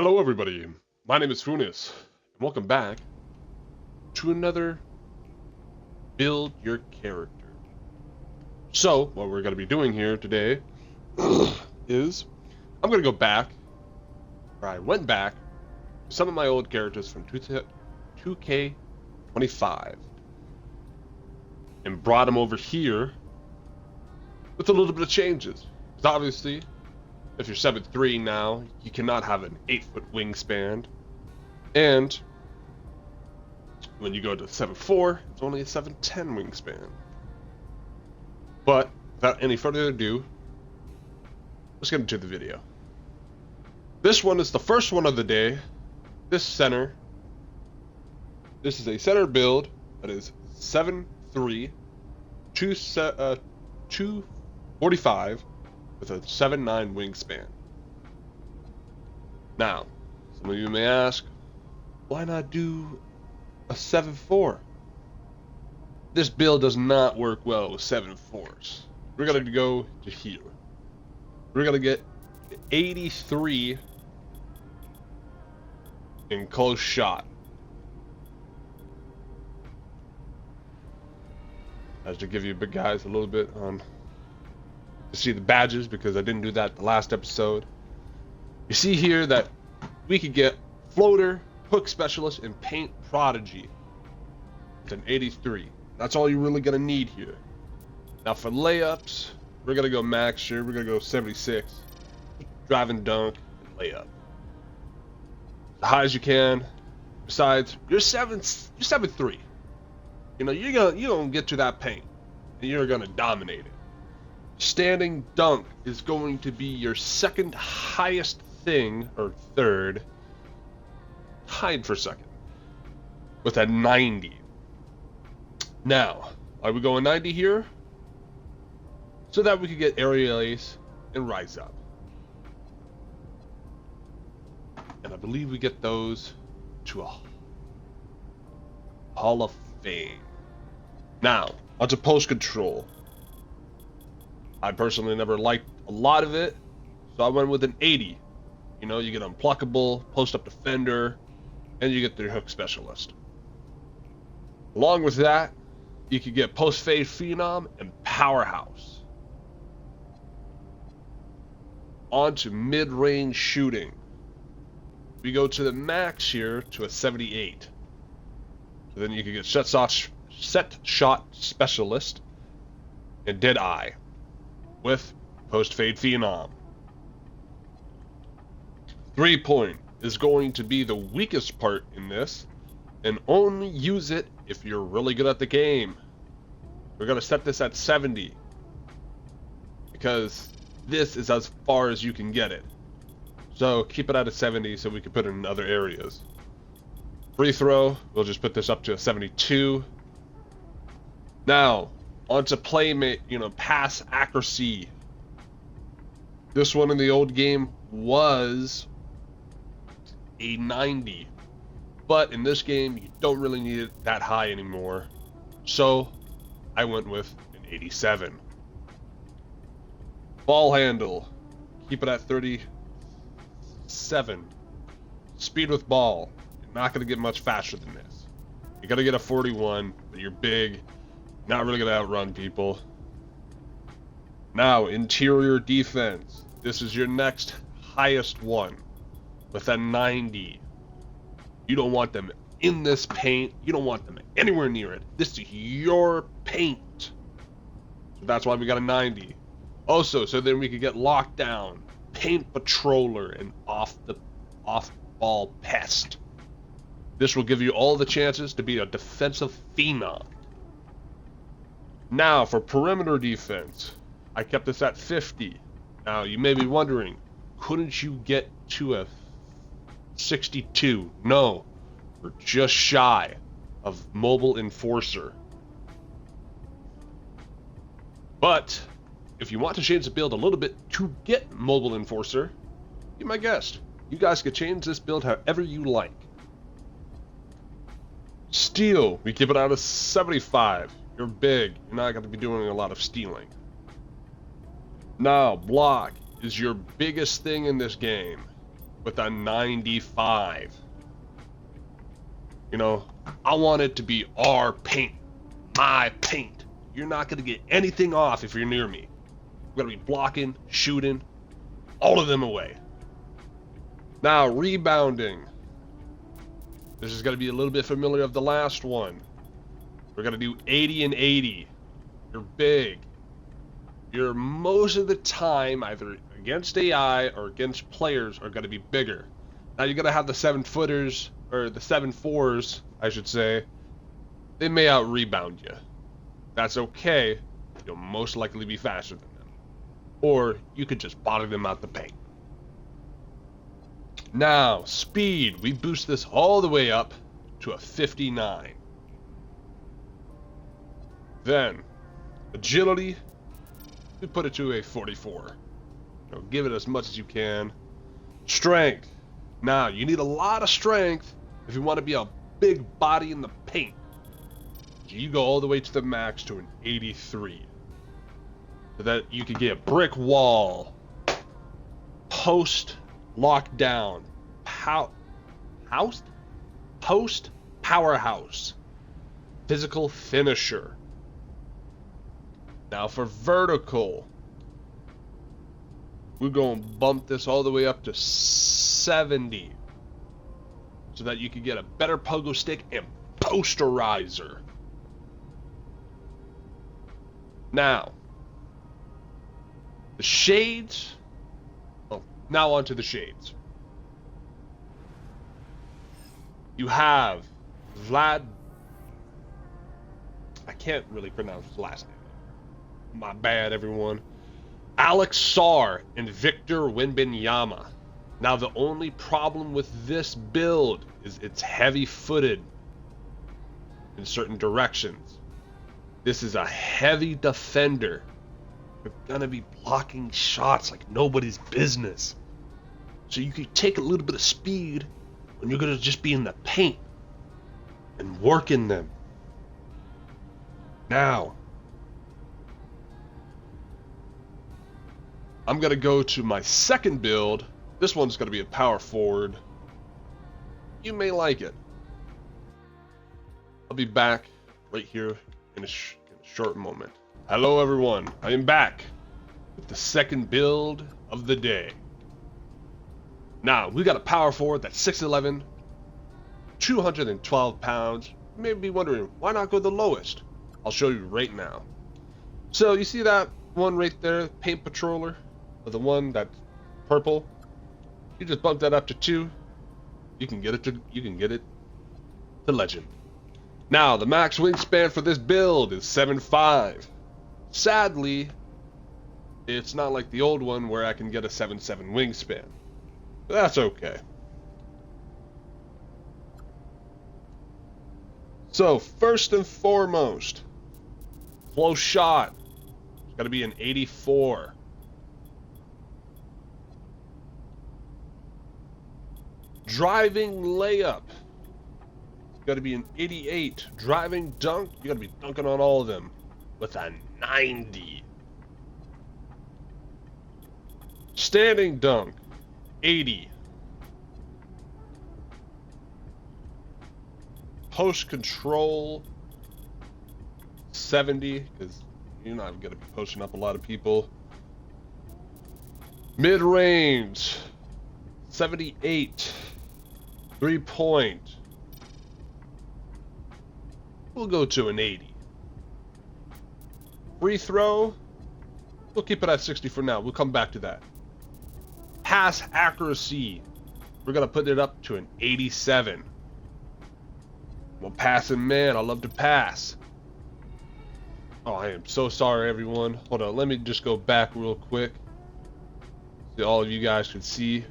Hello everybody, my name is Funis, and welcome back to another Build Your Character. So, what we're going to be doing here today is, I'm going to go back, or I went back, to some of my old characters from 2K25, and brought them over here with a little bit of changes. Because obviously, if you're 7'3" now, you cannot have an 8-foot wingspan. And when you go to 7'4", it's only a 7'10" wingspan. But without any further ado, let's get into the video. This one is the first one of the day. This is a center build that is 7'3", 245, with a 7'9" wingspan. Now, some of you may ask, why not do a 7'4"? This build does not work well with 7'4s. We're gonna go to here. We're gonna get 83 in close shot. As to give you big guys a little bit on to see the badges, because I didn't do that the last episode. You see here that we could get floater, hook specialist, and paint prodigy. It's an 83. That's all you're really gonna need here. Now for layups, we're gonna go max here. We're gonna go 76. Drive and dunk and layup. As high as you can. Besides, you're 7'3". You know, you're gonna get to that paint and you're gonna dominate it. Standing dunk is going to be your second highest thing, or third, tied for second, with a 90. Now, are we going 90 here? So that we could get aerial ace and rise up. And I believe we get those to a Hall of Fame. Now, onto post control. I personally never liked a lot of it, so I went with an 80. You know, you get unpluckable, post-up defender, and you get the hook specialist. Along with that, you could get post-fade phenom and powerhouse. On to mid-range shooting. We go to the max here to a 78. So then you can get set shot specialist and dead eye with post-fade phenom. 3-point is going to be the weakest part in this, and only use it if you're really good at the game. We're going to set this at 70, because this is as far as you can get it. So keep it at a 70 so we can put it in other areas. Free throw, we'll just put this up to a 72. Now, onto pass accuracy. This one in the old game was a 90, but in this game you don't really need it that high anymore, so I went with an 87. Ball handle, keep it at 37. Speed with ball, you're not going to get much faster than this. You're going to get a 41, but you're big, not really going to outrun people. Now, interior defense. This is your next highest one with a 90. You don't want them in this paint. You don't want them anywhere near it. This is your paint. So that's why we got a 90. Also, so then we could get lockdown, paint patroller, and off-ball pest. This will give you all the chances to be a defensive phenom. Now, for perimeter defense, I kept this at 50. Now, you may be wondering, couldn't you get to a 62? No, we're just shy of mobile enforcer. But if you want to change the build a little bit to get mobile enforcer, be my guest. You guys can change this build however you like. Steal, we keep it out of 75. You're big, you're not going to be doing a lot of stealing. Now, block is your biggest thing in this game. with a 95. You know, I want it to be our paint, my paint. You're not going to get anything off if you're near me. I'm going to be blocking, shooting, all of them away. Now, rebounding. This is going to be a little bit familiar of the last one. We're going to do 80 and 80. You're big. You're most of the time either against AI or against players are going to be bigger. Now, you're going to have the 7-footers, or the 7-4s, I should say. They may out-rebound you. That's okay. You'll most likely be faster than them. Or you could just body them out the paint. Now, speed. We boost this all the way up to a 59. Then, agility. We put it to a 44. Give it as much as you can. Strength. Now, you need a lot of strength if you want to be a big body in the paint. So you go all the way to the max to an 83. So that you can get brick wall, post lockdown, post powerhouse, physical finisher. Now for vertical, we're going to bump this all the way up to 70 so that you can get a better pogo stick and posterizer. Now, the shades. Well, now onto the shades. You have Vlad. I can't really pronounce his last name. My bad, everyone. Alex Sar and Victor Wembanyama. Now, the only problem with this build is it's heavy-footed in certain directions. This is a heavy defender. You're gonna be blocking shots like nobody's business. So you can take a little bit of speed when you're gonna just be in the paint and working them. Now, I'm gonna go to my second build. This one's gonna be a power forward. You may like it. I'll be back right here in a short moment. Hello everyone, I am back with the second build of the day. Now, we got a power forward that's 6'11", 212 pounds. You may be wondering, why not go the lowest? I'll show you right now. So, you see that one right there, paint patroller? Or the one that's purple? You just bump that up to 2. You can get it to legend. Now, the max wingspan for this build is 7'5". Sadly, it's not like the old one where I can get a 7'7" wingspan. But that's okay. So, first and foremost, close shot. It's got to be an 84. Driving layup. It's got to be an 88. Driving dunk. You got to be dunking on all of them with a 90. Standing dunk. 80. Post control. 70. Because you're not going to be posting up a lot of people. Mid range. 78. 3-point. We'll go to an 80. Free throw. We'll keep it at 60 for now. We'll come back to that. Pass accuracy. We're going to put it up to an 87. I'm a passing man. I love to pass. Oh, I am so sorry, everyone. Hold on. Let me just go back real quick so all of you guys can see.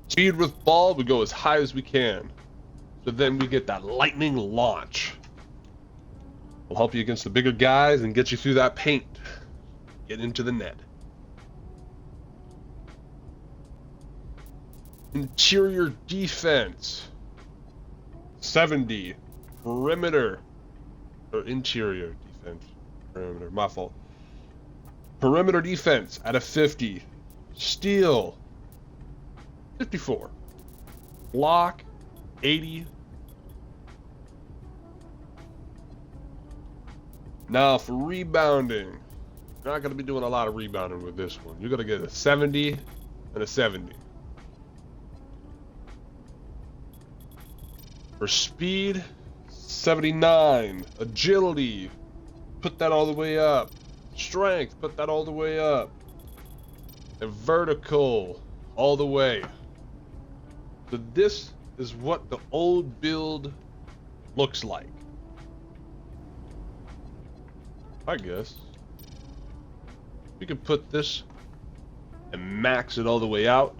Speed with ball, we go as high as we can. So then we get that lightning launch. We'll help you against the bigger guys and get you through that paint. Get into the net. Interior defense. 70. Perimeter. Or interior defense. Perimeter, my fault. Perimeter defense at a 50. Steal, 54. Block, 80. Now for rebounding, you're not going to be doing a lot of rebounding with this one. You're going to get a 70 and a 70. For speed, 79. Agility, put that all the way up. Strength, put that all the way up. And vertical, all the way. So this is what the old build looks like, I guess. We can put this and max it all the way out.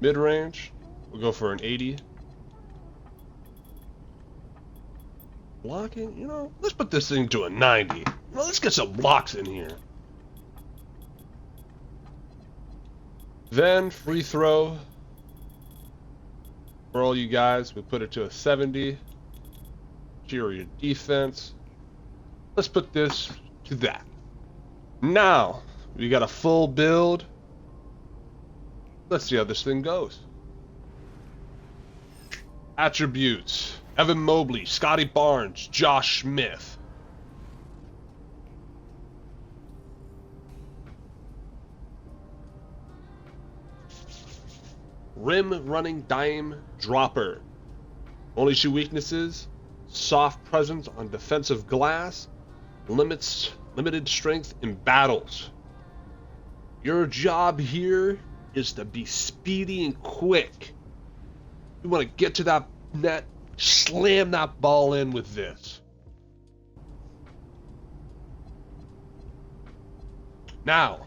Mid-range, we'll go for an 80. Blocking, you know, let's put this thing to a 90. Well, let's get some blocks in here. Then free throw, for all you guys, we put it to a 70. Interior defense, let's put this to that. Now we got a full build. Let's see how this thing goes. Attributes: Evan Mobley, Scotty Barnes, Josh Smith. Rim running dime dropper. Only two weaknesses: soft presence on defensive glass, limited strength in battles. Your job here is to be speedy and quick. You want to get to that net, slam that ball in with this. Now,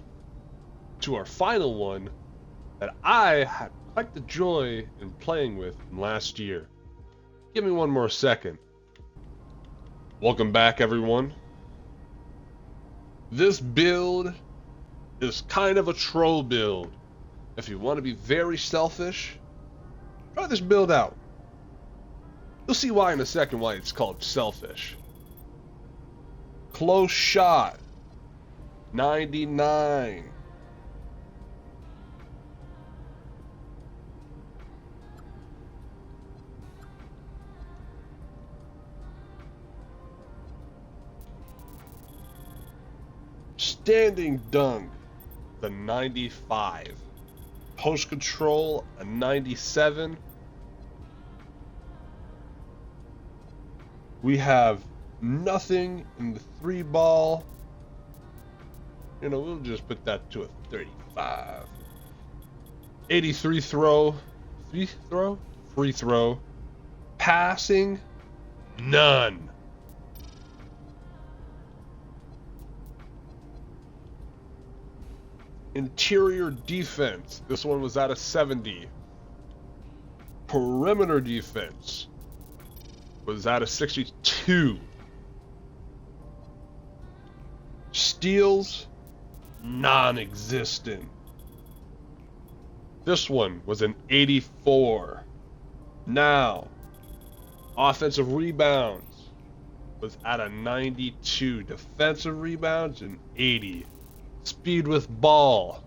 to our final one that I had quite the joy in playing with last year. Give me one more second. Welcome back, everyone. This build is kind of a troll build. If you want to be very selfish, try this build out. You'll see why in a second why it's called selfish. Close shot, 99. Standing dunk, the 95. Post control, a 97. We have nothing in the 3-ball. You know, we'll just put that to a 35. 83 throw. Free throw. Passing, none. Interior defense, this one was at a 70. Perimeter defense was at a 62. Steals, non-existent. This one was an 84. Now, offensive rebounds was at a 92. Defensive rebounds, an 80. Speed with ball.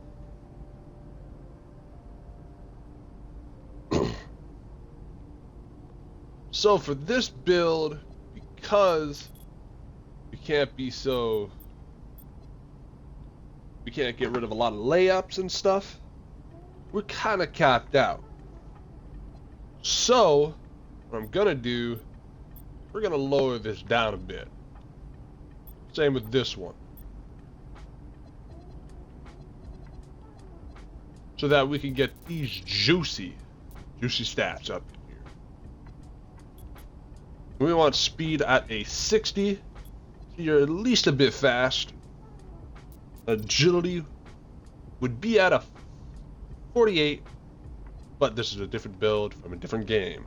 So for this build, because we can't get rid of a lot of layups and stuff, we're kind of capped out. So what I'm gonna do, we're gonna lower this down a bit. Same with this one. So that we can get these juicy stats up here. We want speed at a 60. So you're at least a bit fast. Agility would be at a 48. But this is a different build from a different game.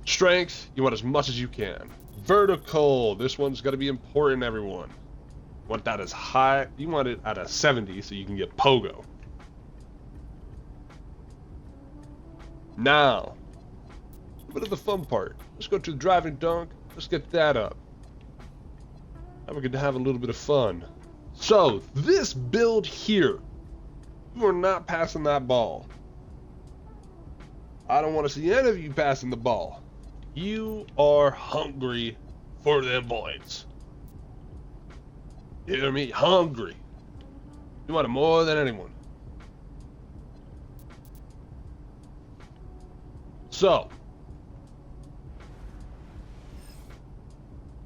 Strength, you want as much as you can. Vertical, this one's got to be important, everyone. You want that as high. You want it at a 70 so you can get pogo. Now, bit of the fun part. Let's go to the driving dunk. Let's get that up. Now we're going to have a little bit of fun. So, this build here, you are not passing that ball. I don't want to see any of you passing the ball. You are hungry for them points. You hear me? Hungry. You want it more than anyone. So,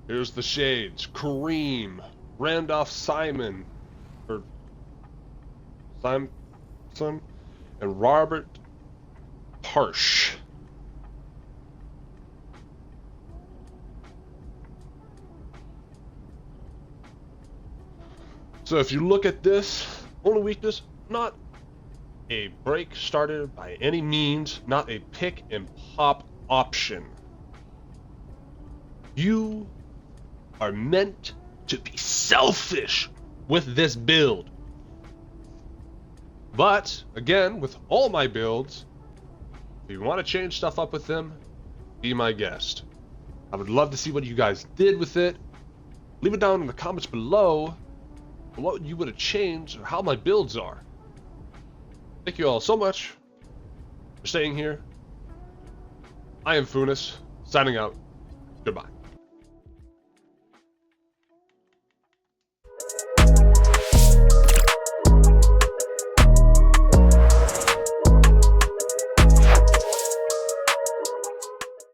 here's the shades. Kareem, Randolph Simon, or Simpson, and Robert Parsh. So if you look at this, only weakness, not a break starter by any means, not a pick and pop option. You are meant to be selfish with this build. But, again, with all my builds, if you want to change stuff up with them, be my guest. I would love to see what you guys did with it. Leave it down in the comments below what you would have changed or how my builds are. Thank you all so much for staying here. I am Funis, signing out. Goodbye.